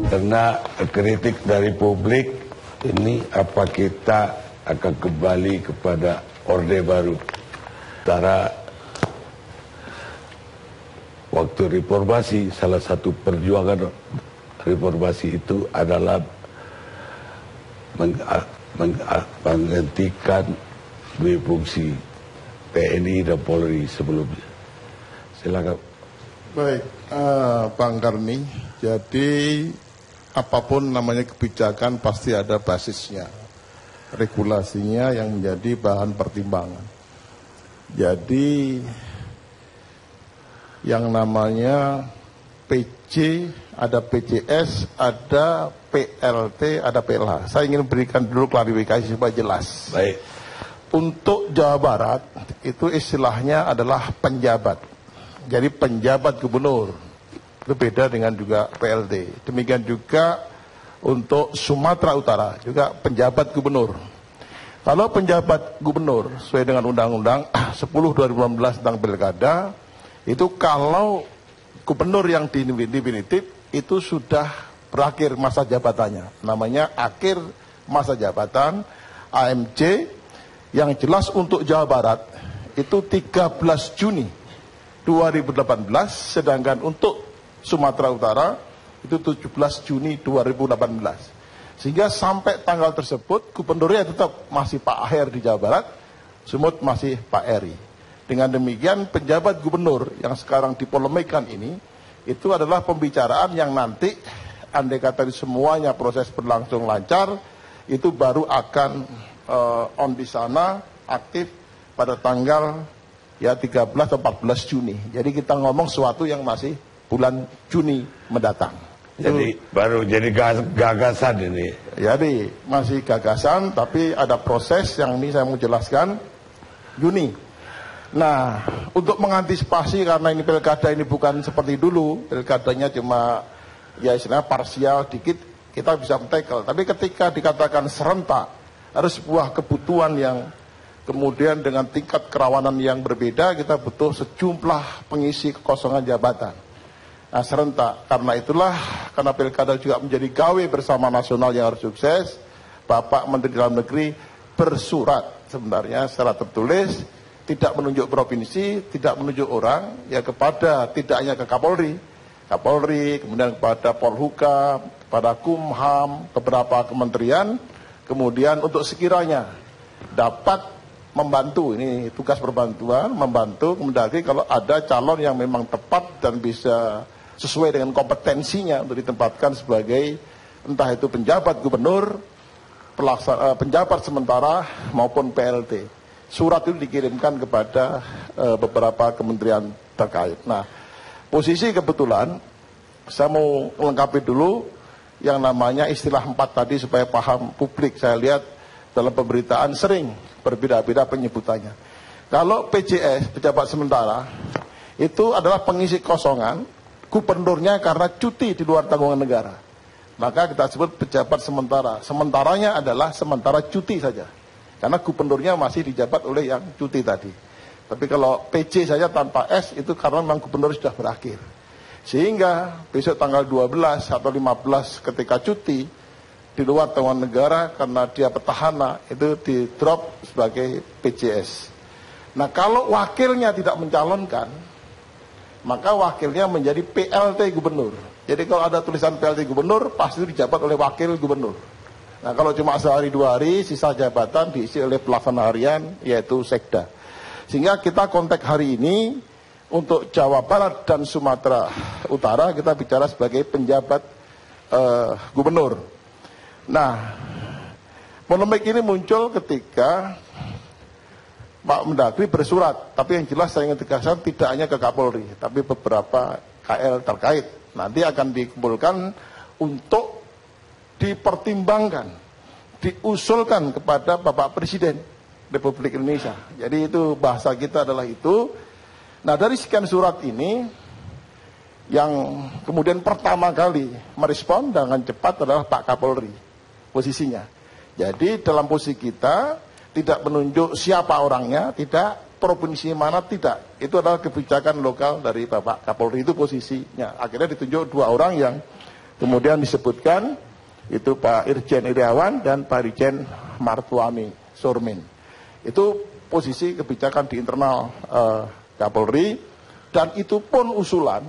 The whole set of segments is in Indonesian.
Karena kritik dari publik ini apa kita akan kembali kepada Orde Baru. Antara waktu reformasi, salah satu perjuangan reformasi itu adalah menghentikan dua fungsi TNI dan Polri sebelumnya. Silakan. Baik, Bang Karni. Jadi apapun namanya kebijakan pasti ada basisnya, regulasinya yang menjadi bahan pertimbangan. Jadi yang namanya PC, ada PCS, ada PLT, ada PLH. Saya ingin berikan dulu klarifikasi supaya jelas. Baik. Untuk Jawa Barat itu istilahnya adalah penjabat. Jadi penjabat gubernur. Itu beda dengan juga PLT. Demikian juga untuk Sumatera Utara juga penjabat gubernur. Kalau penjabat gubernur sesuai dengan Undang-Undang 10/2016 tentang pilkada, itu kalau gubernur yang definitif itu sudah berakhir masa jabatannya. Namanya akhir masa jabatan AMJ. Yang jelas untuk Jawa Barat itu 13 Juni 2018, sedangkan untuk Sumatera Utara itu 17 Juni 2018. Sehingga sampai tanggal tersebut gubernurnya tetap masih Pak Aher di Jawa Barat, Sumut masih Pak Eri. Dengan demikian penjabat gubernur yang sekarang dipolemikan ini itu adalah pembicaraan yang nanti andai kata semuanya proses berlangsung lancar itu baru akan on di sana aktif pada tanggal 13 atau 14 Juni. Jadi kita ngomong sesuatu yang masih bulan Juni mendatang. Jadi baru jadi gagasan ini. Jadi masih gagasan tapi ada proses yang ini saya mau jelaskan Juni. Nah, untuk mengantisipasi karena ini pilkada ini bukan seperti dulu, pilkadanya cuma ya istilahnya parsial dikit, kita bisa men-tackle. Tapi ketika dikatakan serentak, harus sebuah kebutuhan yang kemudian dengan tingkat kerawanan yang berbeda, kita butuh sejumlah pengisi kekosongan jabatan. Nah, serentak. Karena itulah, karena pilkada juga menjadi gawe bersama nasional yang harus sukses, Bapak Menteri Dalam Negeri bersurat sebenarnya secara tertulis, tidak menunjuk provinsi, tidak menunjuk orang, ya kepada tidak hanya ke Kapolri, kemudian kepada Polhukam, kepada Kumham, beberapa kementerian, kemudian untuk sekiranya dapat membantu, ini tugas perbantuan, membantu Kemendagri kalau ada calon yang memang tepat dan bisa sesuai dengan kompetensinya untuk ditempatkan sebagai entah itu penjabat gubernur, penjabat sementara maupun PLT. Surat itu dikirimkan kepada beberapa kementerian terkait. Nah, posisi kebetulan saya mau melengkapi dulu yang namanya istilah 4 tadi supaya paham publik. Saya lihat dalam pemberitaan sering berbeda-beda penyebutannya. Kalau PJS, pejabat sementara, itu adalah pengisi kosongan gubernurnya karena cuti di luar tanggungan negara. Maka kita sebut pejabat sementara. Sementaranya adalah sementara cuti saja. Karena gubernurnya masih dijabat oleh yang cuti tadi. Tapi kalau PJ saja tanpa S itu karena memang gubernur sudah berakhir. Sehingga besok tanggal 12 atau 15 ketika cuti di luar tanggungan negara karena dia petahana itu di drop sebagai PJS. Nah, kalau wakilnya tidak mencalonkan, maka wakilnya menjadi PLT gubernur. Jadi kalau ada tulisan PLT gubernur pasti dijabat oleh wakil gubernur. Nah, kalau cuma sehari 2 hari sisa jabatan diisi oleh pelaksana harian yaitu sekda. Sehingga kita konteks hari ini untuk Jawa Barat dan Sumatera Utara kita bicara sebagai penjabat gubernur. Nah, polemik ini muncul ketika Pak Mendagri bersurat, tapi yang jelas saya ingin tegaskan tidak hanya ke Kapolri, tapi beberapa KL terkait. Nanti akan dikumpulkan untuk dipertimbangkan, diusulkan kepada Bapak Presiden Republik Indonesia. Jadi itu bahasa kita adalah itu. Nah, dari sekian surat ini, yang kemudian pertama kali merespon dengan cepat adalah Pak Kapolri, posisinya. Jadi dalam posisi kita, tidak menunjuk siapa orangnya, tidak, provinsi mana, tidak. Itu adalah kebijakan lokal dari Bapak Kapolri, itu posisinya. Akhirnya ditunjuk 2 orang yang Kemudian disebutkan itu Pak Irjen Iriawan dan Pak Irjen Martuani Surmin. Itu posisi kebijakan di internal Kapolri, dan itu pun usulan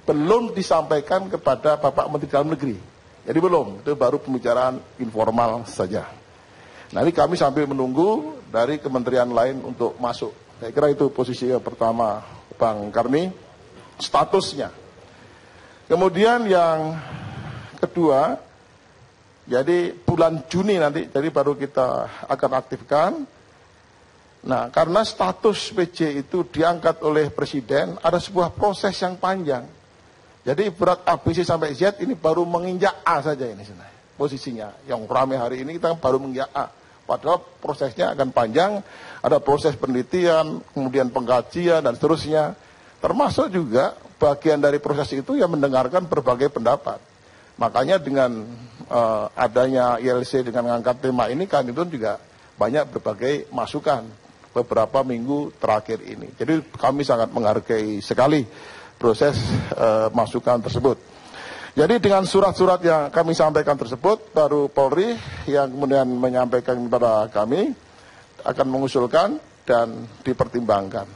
belum disampaikan kepada Bapak Menteri Dalam Negeri. Jadi belum, itu baru pembicaraan informal saja. Nah ini kami sambil menunggu dari kementerian lain untuk masuk. Saya kira itu posisi yang pertama, Bang Karni, statusnya. Kemudian yang kedua, jadi bulan Juni nanti, jadi baru kita akan aktifkan. Nah, karena status PJ itu diangkat oleh Presiden, ada sebuah proses yang panjang. Jadi berat ABC sampai Z ini baru menginjak A saja ini sebenarnya. Posisinya, yang ramai hari ini kita baru menginjak A. Padahal prosesnya akan panjang, ada proses penelitian, kemudian pengkajian, dan seterusnya. Termasuk juga bagian dari proses itu yang mendengarkan berbagai pendapat. Makanya dengan adanya ILC dengan mengangkat tema ini, kami pun juga banyak berbagai masukan beberapa minggu terakhir ini. Jadi kami sangat menghargai sekali proses masukan tersebut. Jadi dengan surat-surat yang kami sampaikan tersebut, baru Polri yang kemudian menyampaikan kepada kami, akan mengusulkan dan dipertimbangkan.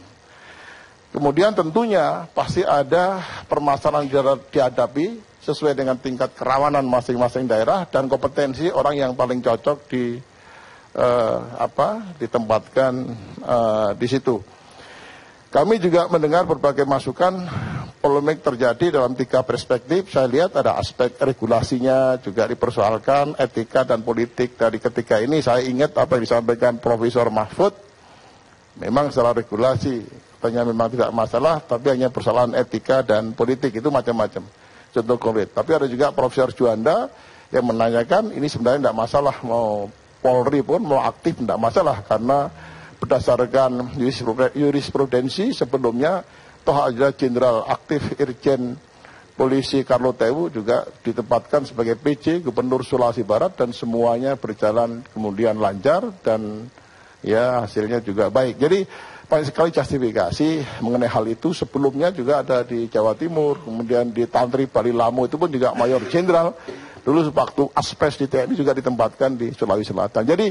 Kemudian tentunya pasti ada permasalahan yang dihadapi sesuai dengan tingkat kerawanan masing-masing daerah dan kompetensi orang yang paling cocok ditempatkan di situ. Kami juga mendengar berbagai masukan, polemik terjadi dalam 3 perspektif. Saya lihat ada aspek regulasinya juga dipersoalkan, etika dan politik. Dari ketika ini saya ingat apa yang disampaikan Profesor Mahfud, memang secara regulasi katanya memang tidak masalah, tapi hanya persoalan etika dan politik itu macam-macam. Contoh konkret. Tapi ada juga Profesor Juanda yang menanyakan ini sebenarnya tidak masalah, mau Polri pun mau aktif tidak masalah, karena berdasarkan jurisprudensi sebelumnya toh ada Jenderal aktif Irjen Polisi Carlo Tewu juga ditempatkan sebagai PJ Gubernur Sulawesi Barat, dan semuanya berjalan kemudian lancar dan ya hasilnya juga baik. Jadi banyak sekali justifikasi mengenai hal itu. Sebelumnya juga ada di Jawa Timur, kemudian di Tantri Bali Lamo itu pun juga Mayor Jenderal. Dulu waktu Aspes di TNI juga ditempatkan di Sulawesi Selatan. Jadi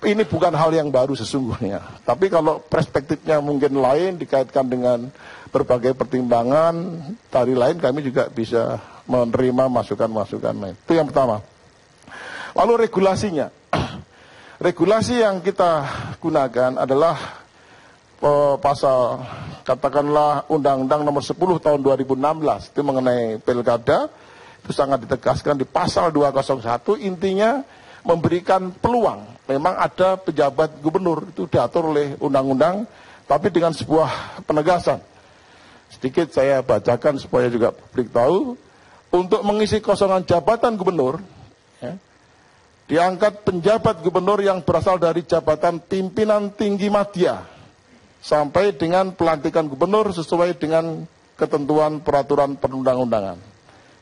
ini bukan hal yang baru sesungguhnya. Tapi kalau perspektifnya mungkin lain, dikaitkan dengan berbagai pertimbangan dari lain, kami juga bisa menerima masukan-masukan lain. Itu yang pertama. Lalu regulasinya. Regulasi yang kita gunakan adalah pasal katakanlah Undang-Undang nomor 10 tahun 2016 itu mengenai pilkada, itu sangat ditegaskan di pasal 201, intinya memberikan peluang. Memang ada pejabat gubernur itu diatur oleh undang-undang, tapi dengan sebuah penegasan. Sedikit saya bacakan supaya juga publik tahu. Untuk mengisi kosongan jabatan gubernur, ya, diangkat penjabat gubernur yang berasal dari jabatan pimpinan tinggi madya sampai dengan pelantikan gubernur sesuai dengan ketentuan peraturan perundang-undangan.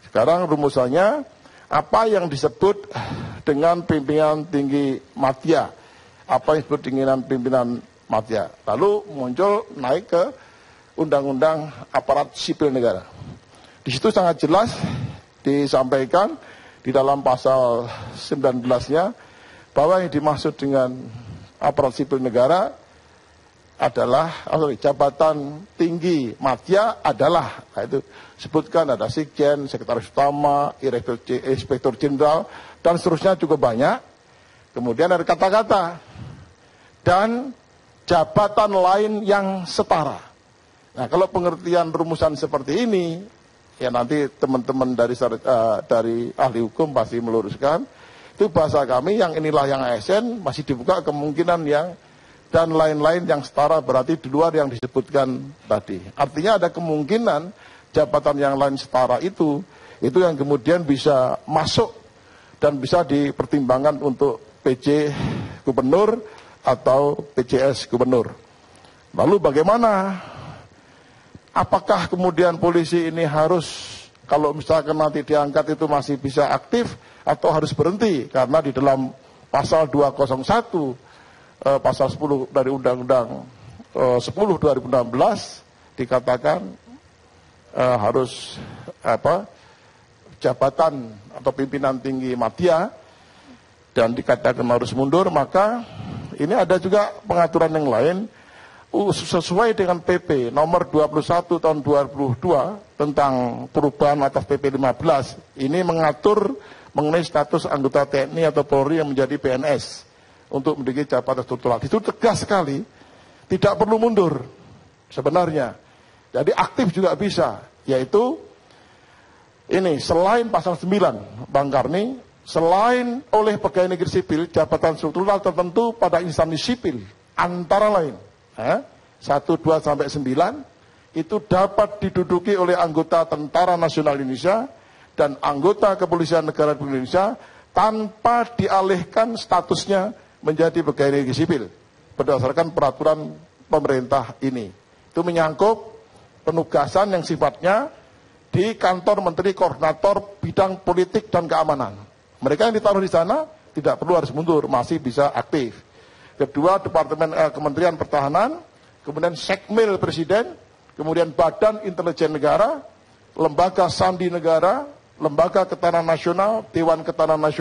Sekarang rumusannya, apa yang disebut dengan pimpinan tinggi madya, apa yang disebut dengan pimpinan madya. Lalu muncul naik ke Undang-Undang Aparat Sipil Negara. Di situ sangat jelas disampaikan di dalam pasal 19-nya bahwa yang dimaksud dengan aparat sipil negara adalah jabatan tinggi madya adalah, nah itu sebutkan ada Sekjen, Sekretaris Utama, Inspektur Jenderal, dan seterusnya cukup banyak. Kemudian ada kata-kata dan jabatan lain yang setara. Nah kalau pengertian rumusan seperti ini, ya nanti teman-teman dari ahli hukum pasti meluruskan. Itu bahasa kami yang inilah yang ASN, masih dibuka kemungkinan yang dan lain-lain yang setara, berarti di luar yang disebutkan tadi. Artinya ada kemungkinan jabatan yang lain setara itu yang kemudian bisa masuk dan bisa dipertimbangkan untuk PJ Gubernur atau PJS Gubernur. Lalu bagaimana? Apakah kemudian polisi ini harus, kalau misalkan nanti diangkat itu masih bisa aktif atau harus berhenti? Karena di dalam pasal 201, pasal 10 dari Undang-Undang 10 2016 dikatakan harus jabatan atau pimpinan tinggi media dan dikatakan harus mundur, maka ini ada juga pengaturan yang lain sesuai dengan PP nomor 21 tahun 2002 tentang perubahan atas PP 15. Ini mengatur mengenai status anggota TNI atau Polri yang menjadi PNS untuk menduduki jabatan struktural. Itu tegas sekali, tidak perlu mundur sebenarnya. Jadi aktif juga bisa, yaitu ini selain pasal 9 Bang Karni, selain oleh pegawai negeri sipil jabatan struktural tertentu pada instansi sipil antara lain 1, 2 sampai 9 itu dapat diduduki oleh anggota Tentara Nasional Indonesia dan anggota Kepolisian Negara Republik Indonesia tanpa dialihkan statusnya menjadi pegawai negeri sipil berdasarkan peraturan pemerintah ini. Itu menyangkut penugasan yang sifatnya di kantor Menteri Koordinator Bidang Politik dan Keamanan. Mereka yang ditaruh di sana tidak perlu harus mundur, masih bisa aktif. Kedua, Kementerian Pertahanan, kemudian Sekmil Presiden, kemudian Badan Intelijen Negara, Lembaga Sandi Negara, Lembaga Ketahanan Nasional, Dewan Ketahanan Nasional,